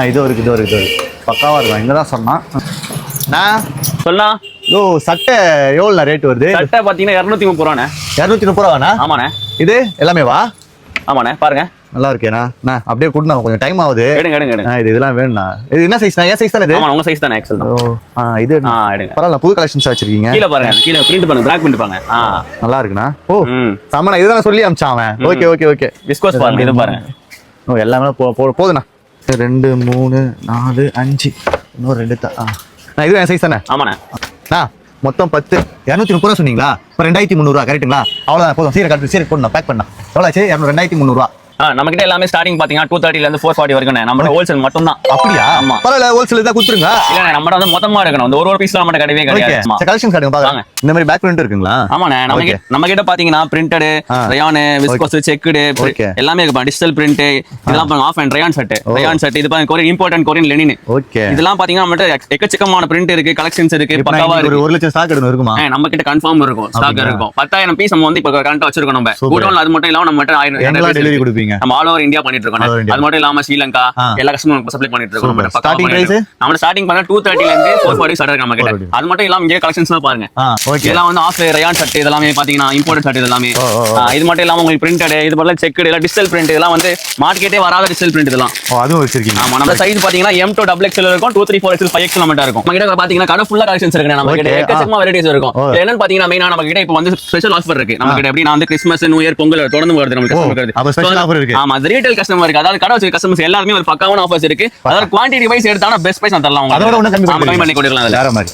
இது இருக்கு பக்காவா இருக்கும். இங்க தான் சொன்னான். நான் சொல்லலாம். ஓ சட்டை எவ்வளோ ரேட் வருது? சட்டை பார்த்தீங்கன்னா 230 ரூபாண்ணே. 230 ரூபாண்ணா? ஆமாண்ணே. இது எல்லாமே வா? ஆமாண்ணே, பாருங்க நல்லா இருக்கேண்ணா. நான் அப்படியே கொடுண்ணா, கொஞ்சம் டைம் ஆகுது. எடுங்க. இதெல்லாம் வேணும்ண்ணா. இது என்ன சைஸ்ண்ணா? ஏன் சைஸ் தானே இது? ஆமா, உங்க சைஸ் தானே, எக்ஸல் தான். இது எடுங்க. பரவாயில்ல, புது கலெக்ஷன்ஸ் வச்சிருக்கீங்க. கீழ பாருங்க, கீழ பிரிண்ட் பண்ணுங்க, பிளாக் பிரிண்ட் பாருங்க. நல்லா இருக்குண்ணா. ஓ சமண்ணா, இதுதான் சொல்லி அமிச்சான் அவன். ஓகே. விஸ்கோஸ் பாருங்க, இது பாருங்க. ஓ எல்லாமே போதுண்ணா. 2 3 4 5 இன்னும் 2 நான் இது என் சைஸ் தானே? ஆமாண்ணே. மொத்தம் 10 230 ரூபா சொன்னீங்களா? இப்போ 2300 ரூபா கரெக்ட்டுங்களா? அவ்வளோதான், போதும். சீரை போடணும், பேக் பண்ணா எவ்வளோ ஆச்சு? 2300 ரூபா. நம்ம கிட்ட எல்லாமே ஸ்டார்டிங் பாத்தீங்கன்னா 230 ல இருந்து 440 வரைக்கும். நம்ம ஹோல்சேல் மட்டும் தான். அப்படியா? ஆமா, பரவாயில்ல, ஹோல்சேல் தான் கொடுத்துருங்க. இல்ல நம்ம வந்து மொத்தமா எடுக்கணும். இந்த ஒரு பீஸ்ல நம்ம கிடையவே கிடையாது. கலெக்ஷன் காட்டுங்க பாருங்க. இந்த மாதிரி பேக் பிரிண்ட் இருக்குங்களா? ஆமாண்ணே. நம்ம கிட்ட பாத்தீங்கன்னா பிரிண்டட், ரயான், விஸ்கோஸ், செக்குடு எல்லாமே இருக்கு. டிஜிட்டல் பிரிண்ட் இதெல்லாம் பாருங்க. ஆஃப் அண்ட் ரயான் செட் இது பாருங்க. Korean import and Korean Lenin. Okay, இதெல்லாம் பாத்தீங்கன்னா நம்மகிட்ட எக்கச்சக்கமான பிரிண்ட் இருக்கு, கலெக்ஷன்ஸ் இருக்கு. பக்காவா இருக்கு. 1 லட்சம் ஸ்டாக் எடுக்கணும் இருக்குமா? நம்ம கிட்ட கன்ஃபார்ம் இருக்கும், ஸ்டாக் இருக்கும். 10,000 பீஸ் நம்ம வந்து இப்ப கரண்டா வச்சிருக்கோம். நம்ம கூடோன்ல அது மட்டும் இல்லாம நம்ம கிட்ட 1000 டெலிவரி கொடுப்பீங்க. நம்ம ஆல் ஓவர் இந்தியா பண்ணிட்டு இருக்கோம். அது மட்டும் இல்லாம ஸ்ரீலங்கா எல்லா கஸ்டமருக்கு சப்ளை பண்ணிட்டு இருக்கோம். ஸ்டார்டிங் பிரைஸ் நம்ம ஸ்டார்டிங் பண்ண 230 ல இருந்து 440 ஸ்டார்ட் இருக்கு நம்ம கிட்ட. அது மட்டும் இல்லாம இங்க கலெக்ஷன்ஸ்லாம் பாருங்க. இதெல்லாம் வந்து ஆஃப் ரயான் ஷர்ட் இதெல்லாம் பாத்தீங்கன்னா இம்போர்ட்டட் ஷர்ட் இதெல்லாம். இது மட்டும் இல்லாம உங்களுக்கு பிரிண்டட், இது போல செக்குடு, இல்ல டிஜிட்டல் பிரிண்ட் இதெல்லாம் வந்து மார்க்கெட்டே வராத டிஜிட்டல் பிரிண்ட் இதெல்லாம். அதுவும் வச்சிருக்கீங்க. ஆமா, நம்ம சைஸ் பாத்தீங்கன்னா M to XXL இருக்கும், 2 3 4 XL 5 XL நம்ம இருக்கும். நம்ம கிட்ட பாத்தீங்கன்னா கடை ஃபுல்லா கலெக்ஷன்ஸ் இருக்கு. நம்ம கிட்ட எக்கச்சக்கமா வெரைட்டிஸ் இருக்கும். என்னன்னு பாத்தீங்கன்னா மெயினா நம்ம கிட்ட இப்போ வந்து ஸ்பெஷல் ஆஃபர் இருக்கு. நம்ம கிட்ட எப்படினா வந்து கிறிஸ்மஸ், நியூ இயர், பொங்கல் தொடர்ந்து வருது நம்ம கஸ்டமருக்கு. அப்ப ஸ்பெஷல் ஆஃபர் இருக்கு. ஆமா, அது ரீட்டைல் கஸ்டமருக்கு, அதாவது கடை வச்ச கஸ்டமர்ஸ் எல்லாருமே ஒரு பக்காவான ஆஃபர்ஸ் இருக்கு. அதாவது குவாண்டிட்டி வைஸ் எடுத்தானா பெஸ்ட் பிரைஸ் நான் தரலாம். அதோட ஒண்ணு கம்மி பண்ணி கொடுக்கலாம். வேற மாதிரி